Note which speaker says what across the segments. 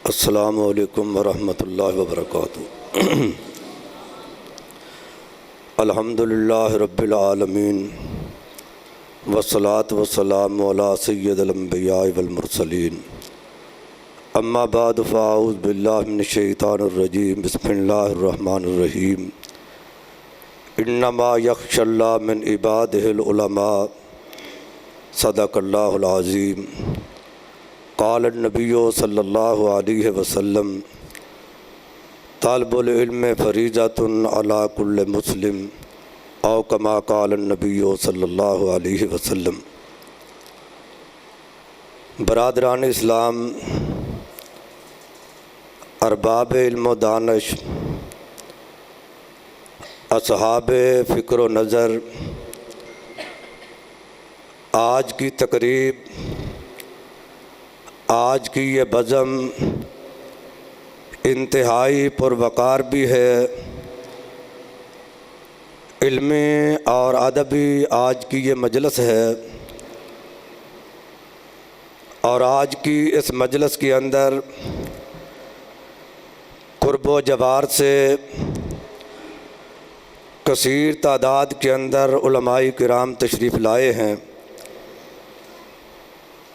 Speaker 1: अस्सलामु अलैकुम वरहमतुल्लाहि वबरकातुहू। अल्हम्दुलिल्लाहि रब्बिल आलमीन वस्सलातु वस्सलामु अला सय्यिदिल अंबियाइ वल मुरसलीन। अम्मा बाद फ़अऊज़ु बिल्लाहि मिनश शैतानिर रजीम। बिस्मिल्लाहिर रहमानिर रहीम। इन्नमा यख्शल्लाह मिन इबादिहिल उलमा। सदक़ल्लाहुल अज़ीम। क़ाल नबिय्यु सल्लल्लाहु अलैहि वसल्लम तालिबुल इल्म फ़रीज़तुन अला कुल्लि मुस्लिम औ कमा क़ाल नबिय्यु सल्लल्लाहु अलैहि वसल्लम। बरादरान इस्लाम, अरबाब इल्म व दानिश, असहाब फ़िक्र व नज़र, आज की तकरीब, आज की ये बज़म इंतहाई पुरवकार भी है। इल्मी और अदबी आज की ये मजलिस है और आज की इस मजलिस के अंदर कुर्बो जवार से कसीर तादाद के अंदर उलमाए किराम तशरीफ़ लाए हैं।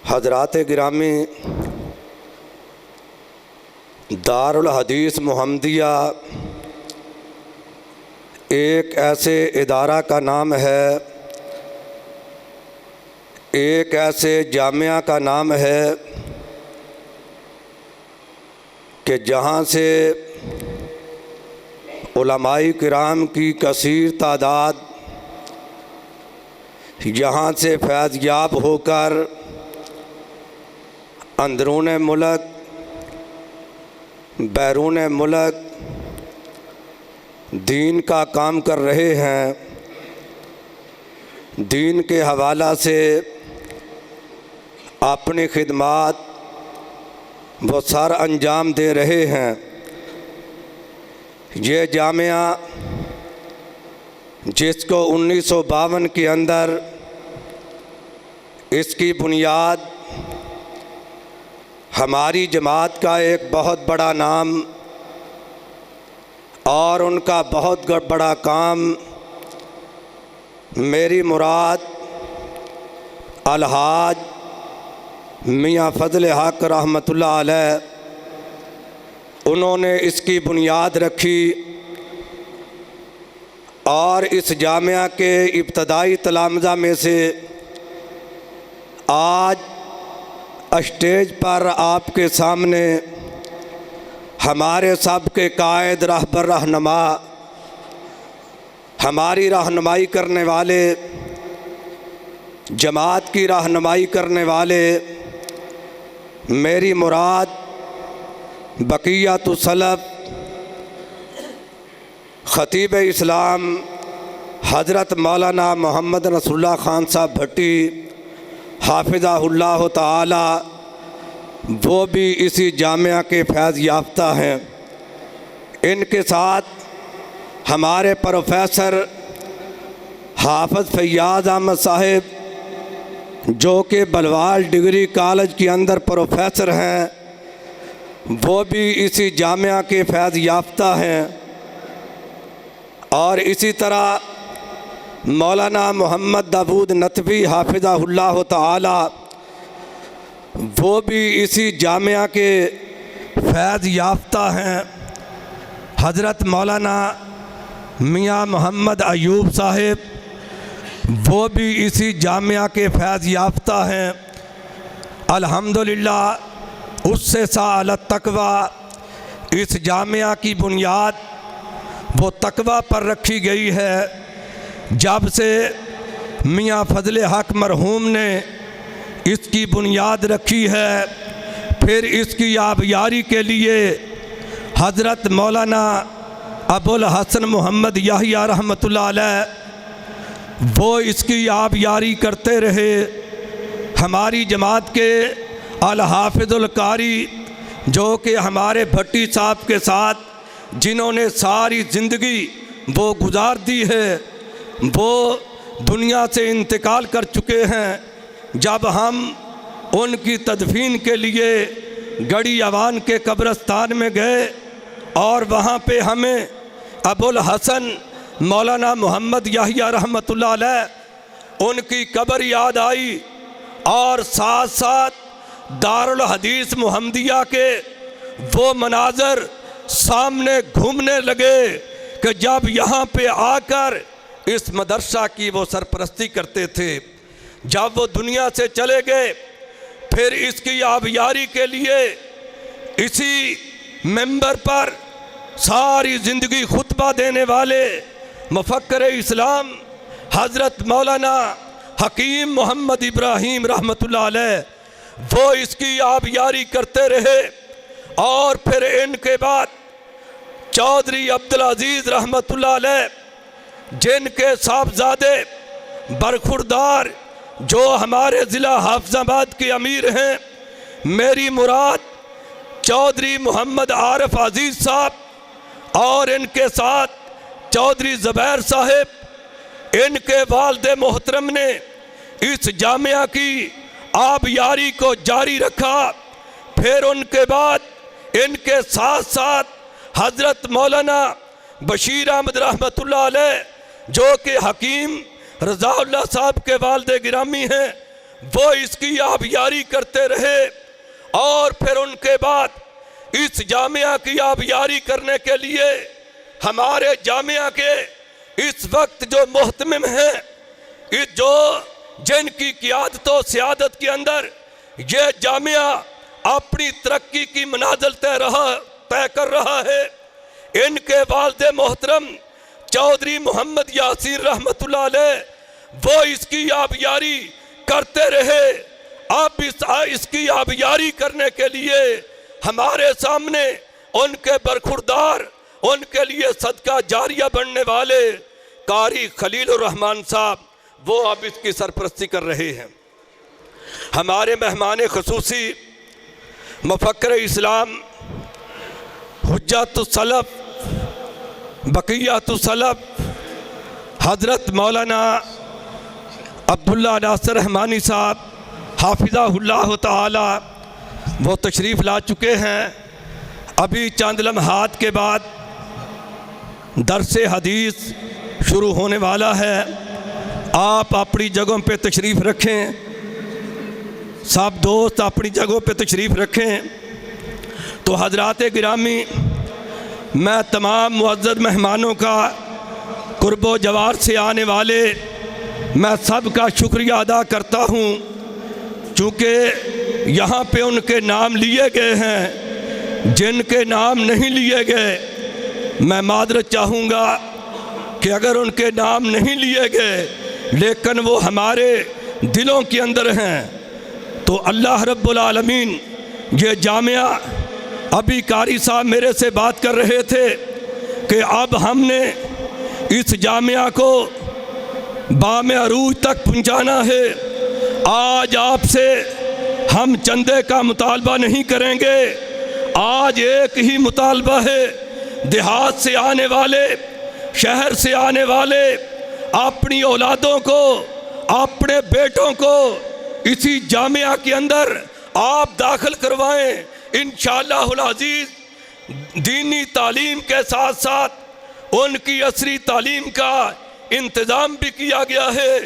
Speaker 1: हज़रात गिरामी, दारुल हदीस मुहम्मदिया एक ऐसे इदारा का नाम है, एक ऐसे जामिया का नाम है कि जहाँ से उलमाए किराम की कसीर तादाद यहाँ से फैज़याब होकर अंदरून मुल्क, बैरून मुल्क दीन का काम कर रहे हैं। दीन के हवाला से अपनी खिदमात वो सर अंजाम दे रहे हैं। ये जामिया जिसको 1952 के अंदर इसकी बुनियाद हमारी जमात का एक बहुत बड़ा नाम और उनका बहुत बड़ा काम मेरी मुराद अलहाज मियाँ फ़ज़ल हक़ रहमतुल्लाह अलैह, उन्होंने इसकी बुनियाद रखी और इस जामिया के इब्तदाई तलामज़ा में से आज स्टेज पर आपके सामने हमारे सब के कायद, रहबर, रहनुमा, हमारी रहनुमाई करने वाले, जमात की रहनुमाई करने वाले, मेरी मुराद बक़ियतुस सलफ़ ख़तीब इस्लाम हज़रत मौलाना मोहम्मद रसूलुल्लाह ख़ान साहब भट्टी हाफ़िज़हुल्लाह ताला, वो भी इसी जामिया के फैज़ याफ्ता हैं। इनके साथ हमारे प्रोफेसर हाफ़िज़ फ़ैयाज़ अहमद साहिब, जो कि बलवाल डिग्री कॉलेज के अंदर प्रोफेसर हैं, वो भी इसी जामिया के फैज़ याफ्ता हैं। और इसी तरह मौलाना मोहम्मद दाऊद नतवी हाफ़िज़हुल्लाह ताला, वो भी इसी जामिया के फैज़ याफ्ता हैं। हज़रत मौलाना मियाँ मोहम्मद अयूब साहिब, वो भी इसी जामिया के फैज़ याफ्ता हैं। अल्हम्दुलिल्लाह उससे साल तकवा, इस जामिया की बुनियाद वो तकवा पर रखी गई है। जब से मियाँ फ़ज़ल हक़ मरहूम ने इसकी बुनियाद रखी है, फिर इसकी आबियारी के लिए हज़रत मौलाना अबुल हसन मोहम्मद याहिया रहमतुल्लाह अलैह, वो इसकी आबियारी करते रहे। हमारी जमात के अल हाफ़िज़ुल कारी, जो कि हमारे भट्टी साहब के साथ जिन्होंने सारी ज़िंदगी वो गुजार दी है, वो दुनिया से इंतकाल कर चुके हैं। जब हम उनकी तदफीन के लिए गड़ी अवान के कब्रस्तान में गए और वहाँ पे हमें अबुल हसन मौलाना मोहम्मद याहिया रहमतुल्लाह अलैह उनकी कब्र याद आई और साथ साथ दारुल हदीस मुहम्मदिया के वो मनाजर सामने घूमने लगे कि जब यहाँ पे आकर इस मदरसा की वो सरपरस्ती करते थे। जब वो दुनिया से चले गए फिर इसकी आबियारी के लिए इसी मेंबर पर सारी ज़िंदगी खुतबा देने वाले मुफक्कर इस्लाम हज़रत मौलाना हकीम मोहम्मद इब्राहीम रहमतुल्लाह अलैह वो इसकी आबियारी करते रहे। और फिर इनके बाद चौधरी अब्दुल अजीज़ रहमतुल्लाह अलैह जिनके साहबजादे बरखुरदार जो हमारे ज़िला हाफिज़ाबाद के अमीर हैं, मेरी मुराद चौधरी मोहम्मद आरिफ अजीज़ साहब और इनके साथ चौधरी ज़ुबैर साहिब, इनके वालिद मोहतरम ने इस जामिया की आबियारी को जारी रखा। फिर उनके बाद इनके साथ साथ हज़रत मौलाना बशीर अहमद रहमतुल्लाह अलैह जो कि हकीम रज़ाउल्लाह साहब के वालिद गिरामी हैं, वो इसकी आबियारी करते रहे। और फिर उनके बाद इस जामिया की आबियारी करने के लिए हमारे जामिया के इस वक्त जो मोहतमिम हैं, इस जो जिनकी क़ियादत व सियादत के अंदर ये जामिया अपनी तरक्की की मनाज़िल तय कर रहा है, इनके वालिद मोहतरम चौधरी मोहम्मद यासीर रहमतुल्लाह अलैह वो इसकी आबियारी करते रहे। अब इसकी आबियारी करने के लिए हमारे सामने उनके बरखुरदार, उनके लिए सदका जारिया बनने वाले कारी खलीलुर रहमान साहब वो अब इसकी सरपरस्ती कर रहे हैं। हमारे मेहमान ख़ुसूसी मुफक्कर इस्लाम हुज्जतुस सलफ बक़ियतुस सलफ हज़रत मौलाना अब्दुल्ला नासिर रहमानी साहब हाफिज़हुल्लाह ताला वो तशरीफ़ ला चुके हैं। अभी चंद लम्हात के बाद दर्स हदीस शुरू होने वाला है। आप अपनी जगहों पे तशरीफ़ रखें, सब दोस्त अपनी जगहों पे तशरीफ़ रखें। तो हज़रात गिरामी, मैं तमाम मुअज़्ज़ज़ मेहमानों का कुर्बो जवार से आने वाले मैं सब का शुक्रिया अदा करता हूँ, चूँकि यहाँ पे उनके नाम लिए गए हैं। जिनके नाम नहीं लिए गए मैं मादरत चाहूँगा कि अगर उनके नाम नहीं लिए गए लेकिन वो हमारे दिलों के अंदर हैं, तो अल्लाह रब्बुल आलमीन ये जामिया, अभी कारी साहब मेरे से बात कर रहे थे कि अब हमने इस जामिया को बामे अरूज तक पहुँचाना है। आज आपसे हम चंदे का मुतालबा नहीं करेंगे। आज एक ही मुतालबा है, देहात से आने वाले, शहर से आने वाले अपनी औलादों को, अपने बेटों को इसी जामिया के अंदर आप दाखिल करवाएं। इंशाअल्लाहुल अज़ीज़ दीनी तालीम के साथ साथ उनकी असरी तालीम का इंतज़ाम भी किया गया है।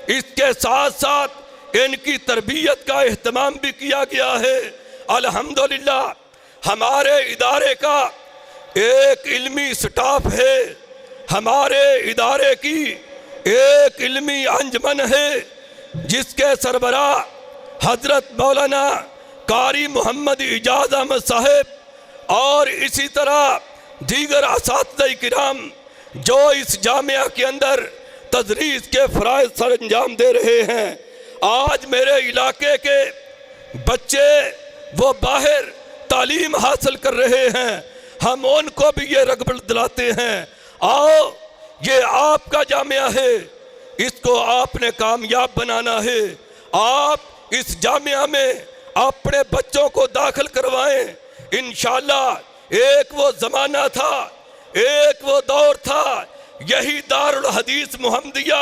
Speaker 1: इसके साथ साथ इनकी तरबियत का एहतमाम भी किया गया है। अल्हम्दुलिल्लाह हमारे इदारे का एक इल्मी स्टाफ है, हमारे इदारे की एक इल्मी अंजमन है जिसके सरबरा हज़रत मौलाना कारी मोहम्मद इजाज़ अहमद साहब और इसी तरह दीगर असातिज़ा किराम जो इस जामिया के अंदर तदरीस के फ़राइज़ सर अंजाम दे रहे हैं। आज मेरे इलाके के बच्चे वो बाहर तालीम हासिल कर रहे हैं, हम उनको भी ये रग़बत दिलाते हैं, आओ ये आपका जामिया है, इसको आपने कामयाब बनाना है। आप इस जामिया में अपने बच्चों को दाखिल करवाएं। इंशाअल्लाह एक वो ज़माना था, एक वो दौर था, यही दारुल हदीस मुहम्मदिया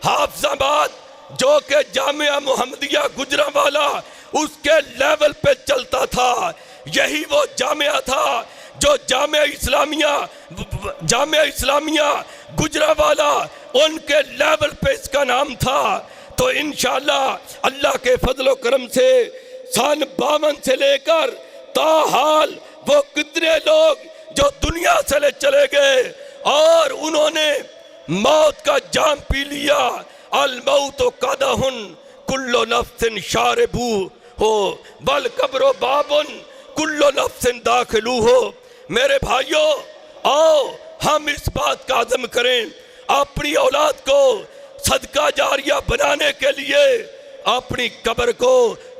Speaker 1: हाफिज़ाबाद जो कि जामिया मुहम्मदिया गुजरांवाला उसके लेवल पे चलता था। यही वो जामिया था जो जामिया इस्लामिया गुजरावाला, उनके लेवल पे इसका नाम था। तो इंशाअल्लाह अल्लाह के फजलो करम से सन 52 से लेकर ताहाल वो कितने लोग जो दुनिया से चले गए और उन्होंने मौत का जाम पी लिया। अल मौत कदहुन कुल्लो नफ्सिन शारिबू हो बल कब्रो बाबुन कुल्लो नफ्सिन दाखिलू हो। मेरे भाइयों, आओ हम इस बात का अज़म करें, अपनी औलाद को सदका जारिया बनाने के लिए, अपनी कब्र को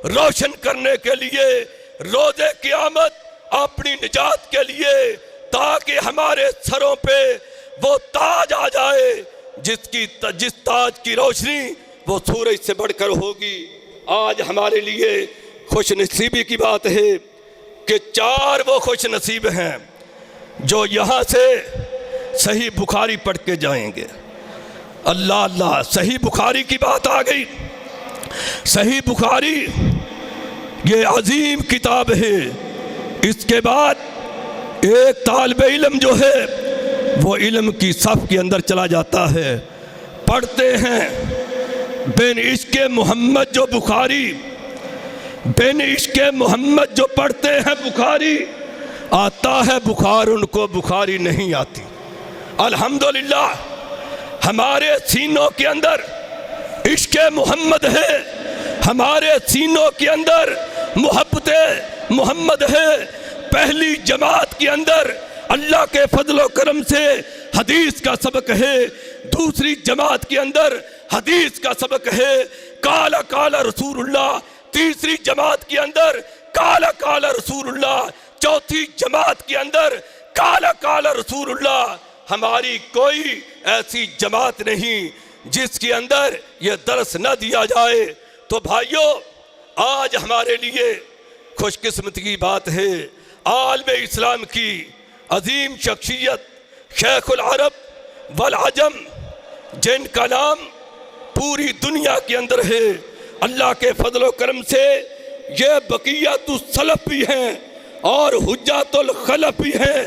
Speaker 1: रोशन करने के लिए, रोज़े क़यामत अपनी निजात के लिए, ताकि हमारे सरों पे वो ताज आ जाए जिस ताज की रोशनी वो सूरज से बढ़कर होगी। आज हमारे लिए खुश नसीबी की बात है कि 4 वो खुश नसीब हैं जो यहाँ से सही बुखारी पढ़ के जाएंगे। अल्लाह अल्लाह, सही बुखारी की बात आ गई। सही बुखारी ये अजीम किताब है। इसके बाद एक तालिब इल्म जो है वो इल्म की सफ़ के अंदर चला जाता है, पढ़ते हैं बिन इश्क़े मोहम्मद जो बुखारी, बिन इश्क़े मोहम्मद जो पढ़ते हैं बुखारी, आता है बुखार उनको बुखारी नहीं आती। अल्हम्दुलिल्लाह हमारे सीनों के अंदर इश्क़े मोहम्मद है, हमारे सीनों के अंदर मोहब्बत मोहम्मद है। पहली जमात के अंदर अल्लाह के फजलो करम से हदीस का सबक है, दूसरी जमात के अंदर हदीस का सबक है, काला काला रसूलुल्लाह, तीसरी जमात के अंदर काला काला रसूलुल्लाह, चौथी जमात के अंदर काला काला रसूलुल्लाह। हमारी कोई ऐसी जमात नहीं जिसके अंदर यह दर्स न दिया जाए। तो भाइयों, आज हमारे लिए खुशकिस्मती की बात है, आलम इस्लाम की अजीम शख्सियत शेखुल अरब वल अजम, जिनका नाम पूरी दुनिया के अंदर है, अल्लाह के फजलो करम से ये बकियतुस सलफ भी हैं और हुज्जतुल खलफ भी हैं।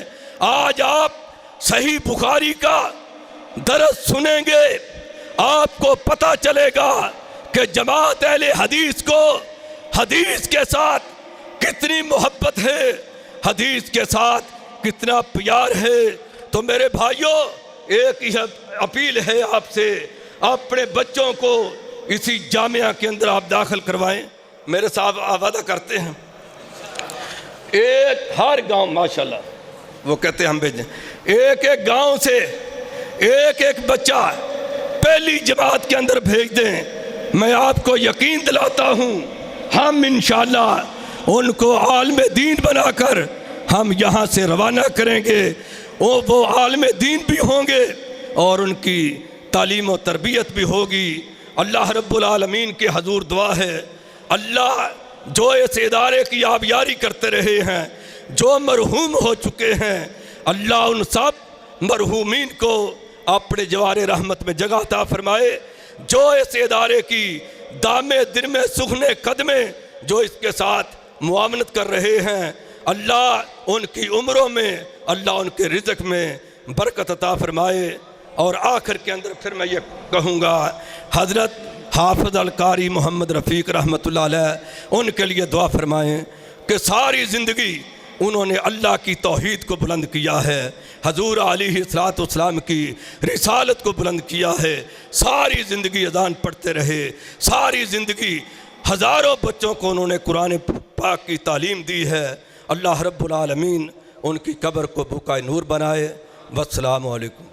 Speaker 1: आज आप सही बुखारी का दरस सुनेंगे, आपको पता चलेगा कि जमात अहले हदीस को हदीस के साथ कितनी मोहब्बत है, हदीस के साथ कितना प्यार है। तो मेरे भाइयों, एक ही अपील है आपसे, अपने बच्चों को इसी जामिया के अंदर आप दाखिल करवाएं। मेरे साहब वादा करते हैं एक हर गांव, माशाल्लाह वो कहते हैं हम भेजें, एक एक गांव से एक एक बच्चा पहली जमात के अंदर भेज दें। मैं आपको यकीन दिलाता हूँ हम इंशाअल्लाह उनको आलम दीन बनाकर हम यहाँ से रवाना करेंगे। वो आलम दीन भी होंगे और उनकी तालीम और तरबियत भी होगी। अल्लाह रब्बुल आलमीन के हजूर दुआ है, अल्लाह जो इस इदारे की आबियारी करते रहे हैं, जो मरहूम हो चुके हैं, अल्लाह उन सब मरहूमीन को अपने जवारे रहमत में जगह अता फरमाए। जो इस इदारे की दामे दिन में सुखने कदमे जो इसके साथ मुआवनत कर रहे हैं, अल्लाह उनकी उम्रों में, अल्लाह उनके रिज़्क़ में बरकत अता फरमाए। और आखिर के अंदर फिर मैं ये कहूँगा, हज़रत हाफ़िज़ अल कारी मोहम्मद रफ़ीक रहमतुल्लाह अलैह उनके लिए दुआ फरमाएँ कि सारी ज़िंदगी उन्होंने अल्लाह की तौहीद को बुलंद किया है, हजूर अलैहिस्सलाम की रिसालत को बुलंद किया है। सारी ज़िंदगी अज़ान पढ़ते रहे, सारी ज़िंदगी हज़ारों बच्चों को उन्होंने कुरान पाक की तालीम दी है। अल्लाह रब्बुल आलमीन उनकी कब्र को बुकाए नूर बनाए। वस्सलामु अलैकुम।